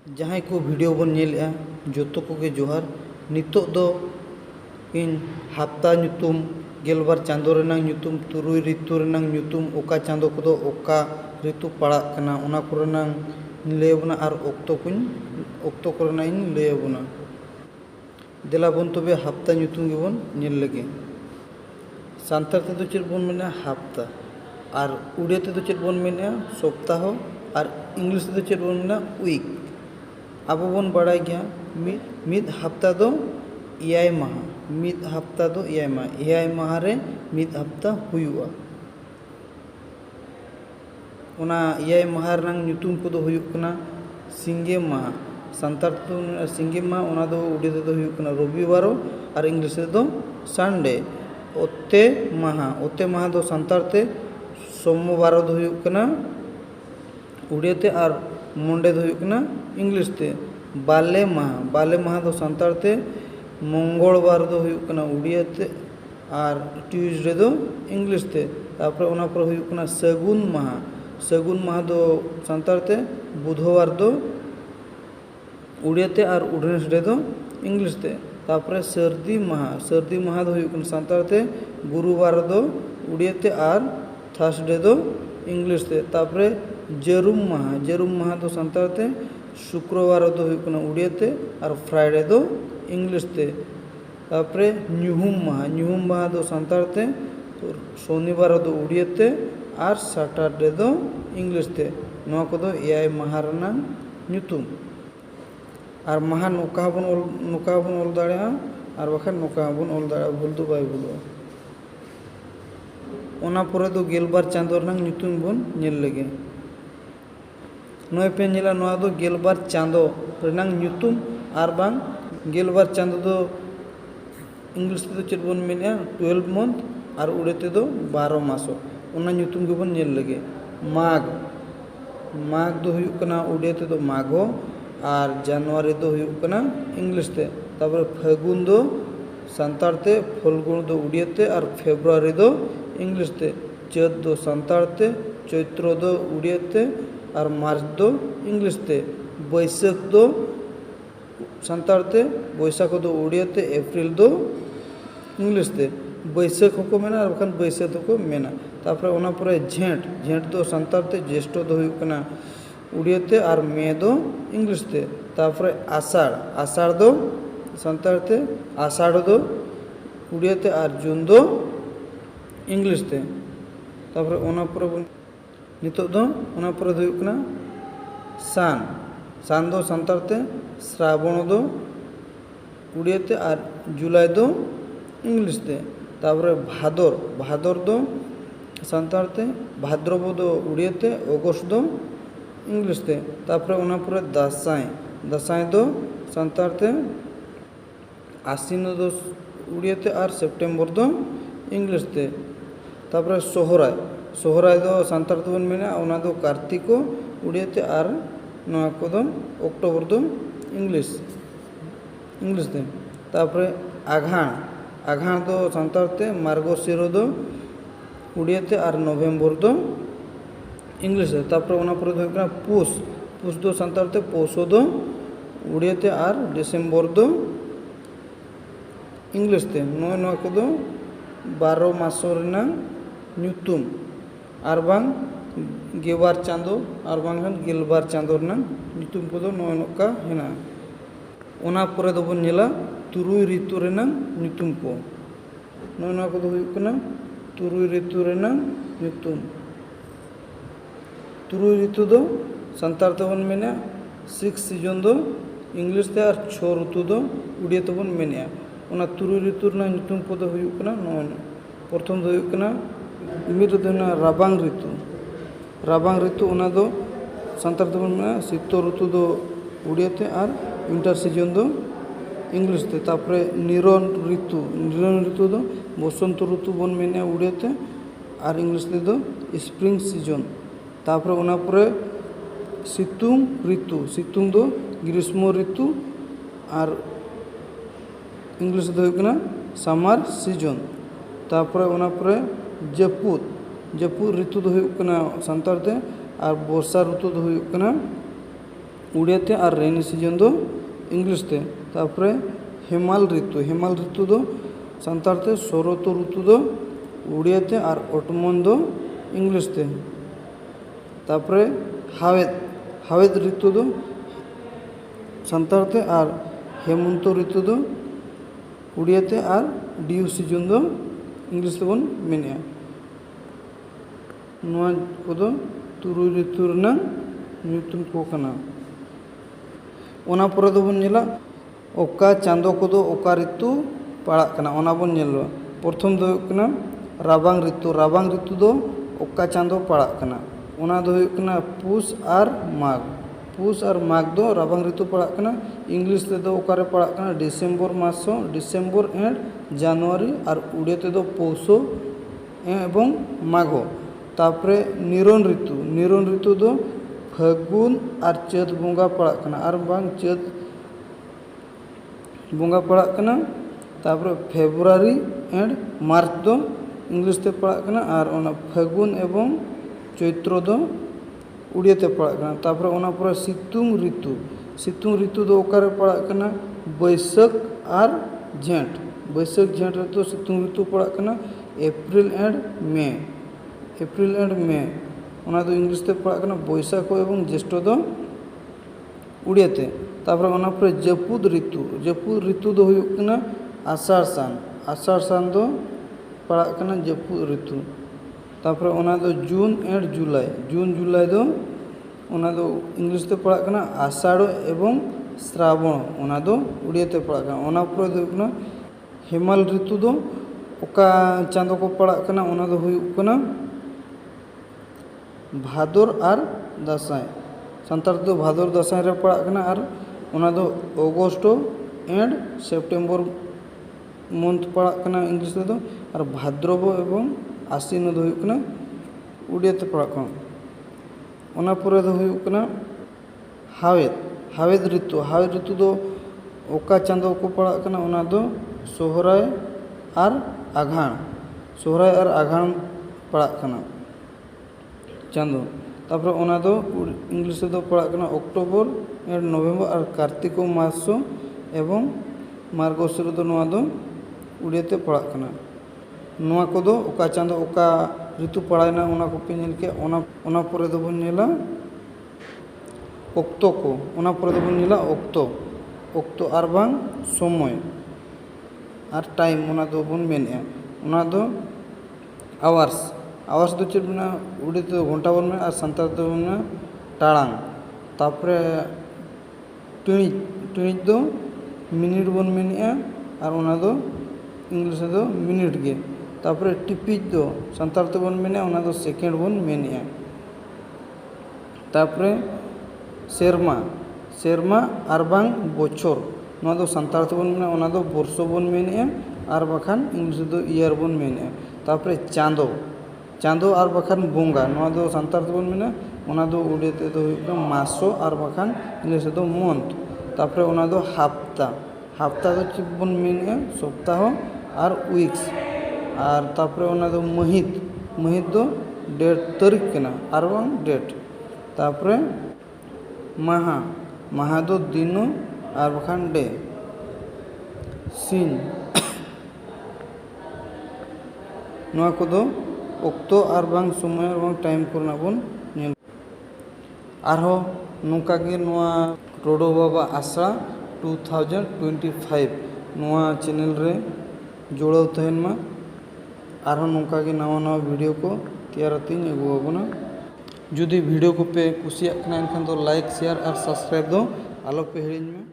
जहाँ को वीडियो बन नेलेआ जोतो कोगे जोहार नितोग दो इन हफ्ता ᱧᱩᱛᱩᱢ गेलबार चांदो रेनांग ᱧᱩᱛᱩᱢ तुरुई ऋतु रेनांग ᱧᱩᱛᱩᱢ ओका चांदो को ओका ऋतु पड़ा कना ओना कोरेनांग लेबना और ऑक्तो कोरेना इन लेबना देला बन तबे हफ्ता ᱧᱩᱛᱩम गेबन नेल लगे सांतार ते तो चेद बन मेना हफ्ता और उड़िया ते तो चेद बन मेना सप्ताह और इंग्लिश ते तो चेद बन मेना वीक अब बन बड़ा गया मिद हफ्ता दो एयाय माह मिद हफ्ता दो एयाय माह रे मिद हफ्ता हुयुआ ओना एयाय माह रंग ᱧᱩᱛᱩᱢ को दो हुयुक कना सिंगे माह सांतार तो सिंगे माह ओना दो उड़िया ते दो हुयुक कना रविवार और इंग्लिश ते दो संडे ओते माह दो सांतार ते सोमवार दो हुयुक कना उड़िया ते और मंडे दो हुयुक कना इंग्लिश ते बाले माह दो सांतार ते मंगलवार दो हुयुक कना उड़िया ते और ट्यूसडे दो इंग्लिश ते तापर ओना पर हुयुक कना सगुन माह दो सांतार ते बुधवार दो उड़िया ते और वेडनेसडे दो इंग्लिश ते तापर सर्दी माह दो हुयुक कना सांतार ते गुरुवार दो उड़िया ते और थर्सडे दो इंग्लिश ते तापर जरूम माह दो सांतार ते शुक्रवार दो हुयुक कना उड़िया ते और फ्राइडे दो इंग्लिश ते तापर ᱧᱩᱦᱩᱢ माह दो सांतार ते शनिवार दो उड़िया ते और सैटरडे दो इंग्लिश ते नोआ को दो एयाय माह रनांग ᱧᱩᱛᱩᱢ और माह नोका बन ऑल दाड़ेया और बाखान नोका बन ऑल दाड़ेया भूल दो बाय भूलुआ ओना परे दो गेलबार चांदो रनांग ᱧᱩᱛᱩᱢ बन नेल लगे नोय पे नेला नोआ दो गेलबार चांदो रनांग ᱧᱩᱛᱩᱢ और बांग गेलबार चांदो दो इंग्लिश ते दो चेद बन मेना 12 मंथ और उड़िया ते दो 12 मासो ओना ᱧᱩᱛᱩᱢ गेबन नेल लगे माघ दो हुयुक कना उड़िया ते दो माघो और जनवरी दो हुयुक कना इंग्लिश ते तापर फागुन दो सांतार ते फल्गुन दो उड़िया ते और फेब्रुआरी दो इंग्लिश ते चैत दो सांतार ते चैत्र दो उड़िया ते और मार्च दो इंग्लिश ते बैसाख दो सांतार ते बैसाख दो उड़िया ते एप्रिल दो इंग्लिश ते बैसाख को मेना और बखान बैसाख को मेना तापर ओना परे झेंट दो सांतार ते ज्येष्ठ दो हुयुक कना उड़िया ते और मे दो इंग्लिश ते तापर आषाढ़ दो सांतार ते आषाढ़ दो उड़िया ते और जून दो इंग्लिश ते तापर ओना परे नितोग दो ओना परे दो हुयुक कना सान दो सांतार ते श्रावण दो उड़िया ते और जुलाई दो इंग्लिश ते तापर भादर दो सांतार ते भाद्रव दो उड़िया ते अगस्त दो इंग्लिश ते तापर ओना परे दासाई दो सांतार ते आश्विन दो उड़िया ते और सेप्टेम्बर दो इंग्लिश ते तापर सोहराय दो सांतार ते बन मेना ओना दो कार्तिको उड़िया ते और नोआ को दो अक्टोबर दो इंग्लिश ते तापर आघाण दो सांतार ते मार्गशीर दो उड़िया ते और नवेम्बर दो इंग्लिश ते तापर ओना परे दो हुयुक कना पुष दो सांतार ते पौषो दो उड़िया ते और डिसेम्बर दो इंग्लिश ते नोआ को दो 12 मासो रेनांग ᱧᱩᱛᱩᱢ और बांग गेबार चांदो और बांगखान गेलबार चांदो रेनांग ᱧᱩᱛᱩᱢ को दो नोय नोका हेना ओना परे दो बन नेला तुरुई ऋतु रेनांग ᱧᱩᱛᱩᱢ को नोय को दो हुयुक कना तुरुई ऋतु रेनांग ᱧᱩᱛᱩᱢ तुरुई ऋतु दो सांतार ते बन मेना 6 सीजन दो इंग्लिश ते और 6 ऋतु दो उड़िया ते बन मेना ओना तुरुई ऋतु रेनांग ᱧᱩᱛᱩᱢ को दो हुयुक कना नोय प्रथम दो हुयुक कना मिद दो ना राबांग ऋतु ओना दो सांतार ते बन मेना शीतो ऋतु दो उड़िया ते और विंटर सीजन दो इंग्लिश ते तापर निरन ऋतु दो बसंत ऋतु बन मेना उड़िया ते और इंग्लिश ते दो स्प्रिंग सीजन तापर ओना परे सितुंग दो ग्रीष्म ऋतु और इंग्लिश दो हुयुक कना समर सीजन तापर ओना परे जपुद ऋतु दो हुयुक कना सांतार ते और वर्षा ऋतु दो हुयुक कना उड़िया ते और रेनी सीजन दो इंग्लिश ते। तापरे हेमाल ऋतु दो सानतार ते शरत ऋतु दो उड़िया ते और ऑटमन दो इंग्लिश ते। तापरे हावेद ऋतु दो सानतार ते और हेमंत ऋतु दो उड़िया ते और ड्यू सीजन दो इंग्लिश ते बन मेनेआ। नोआ कोदो तुरुई ऋतु रनांग ᱧᱩᱛᱩᱢ को कना। ओना परे दो बन नेला ओका चांदो कोदो ओका ऋतु पड़ा कना ओना बन नेलो। प्रथम दो कना राबांग ऋतु दो ओका चांदो पड़ा कना ओना दो कना पुष और माघ दो राबांग ऋतु पड़ा कना। इंग्लिश ते दो ओकारे पड़ा कना डिसेम्बर एंड जनवरी और उड़िया ते दो पौषो एवं माघो। तापरे निरन ऋतु दो फागुन और चैत बंगा पड़ा कना और बांग चैत बंगा पड़ा कना। तापरे फेब्रुआरी एंड मार्च दो इंग्लिश ते पड़ा कना और ओना फागुन एवं चैत्र दो उड़िया ते पड़ा कना। तापरे ओना पर सितुंग ऋतु दो ओकारे पड़ा कना बैसाख और झेंट रे तो सितुंग ऋतु पड़ा कना। एप्रिल एंड मे ओना दो इंग्लिश ते पड़ा कना बैसाख एवं ज्येष्ठ दो उड़िया ते। तापरे ओना पर जापुद ऋतु दो हुयुग कना आषाढ़ सान दो पड़ा कना जापुद ऋतु। तापरे ओना दो जून एंड जुलाई दो ओना दो इंग्लिश ते पड़ा कना आषाढ़ एवं श्रावण ओना दो उड़िया ते पड़ा कना। ओना पर दो कना हेमाल ऋतु दो ओका चांदो को पड़ा कना ओना दो हुयुग कना भादर और दासाई सानतार दो भादर दासाई रे पड़ा कना और ओना दो अगस्त एंड सेप्टेम्बर मंथ पड़ा कना इंग्लिश ते दो और भाद्रव एवं आश्विन दो हुयुग कना उड़िया ते पड़ा कना। ओना परे दो हुयुग कना हावेद ऋतु दो ओका चांदो को पड़ा कना ओना दो सोहराय और आघाण पड़ा कना चांदो। तापरे ओना दो इंग्लिश दो पड़ा कना अक्टोबर एंड नवेम्बर और कार्तिक मासो एवं मार्गशीर दो नोआ दो उड़िया ते पड़ा कना। नोआ कोदो ओका चांदो ओका ऋतु पड़ायना ओना को पे नेल के ओना परे दो बन नेला अक्तो को ओना परे दो बन नेला अक्तो और बांग समय और टाइम ओना दो बन मेनेआ। ओना दो आवार्स दो चेद बना उड़िया ते घंटा बन में और सानतार दो बना टाड़ांग। तापरे टिणिज दो मिनिट बन मेनेआ और ओना दो इंग्लिश दो मिनिट गे। तापरे टिपिज दो सानतार ते बन मेनेआ ओना दो सेकेंड बन मेनेआ। तापरे सेरमा और बांग बोछोर नोआ दो सानतार ते बन मेनेआ ओना दो बर्षो बन मेनेआ और बाखान इंग्लिश दो ईयर बन मेनेआ। तापरे चांदो और बाखान बंगा नोआ दो सानतार ते बन मेनेआ ओना दो उड़िया ते दो हुयुग कना मासो और बाखान इंग्लिश दो मंथ। तापरे ओना दो हफ्ता दो चेद बन मेनेआ सप्ताह और वीक्स। और तापरे ओना दो महित दो डेट तारीख कना और बांग डेट। तापरे माहा दो दिनो और बाखान डे सीन नोआ कोदो अक्तो और बांग समय और बांग टाइम को बन नेल। आरो नोंका गे नोआ रोडो बाबा आसरा 2025 नोआ चैनल रे जोड़ाव तहन मा आरो नोंका गे नवा वीडियो को तैयारतीन अगुआबना। जुदी वीडियो को पे कुसियाग कना एनखान दो लाइक शेयर और सब्सक्राइब दो आलो पे हिड़िंज में।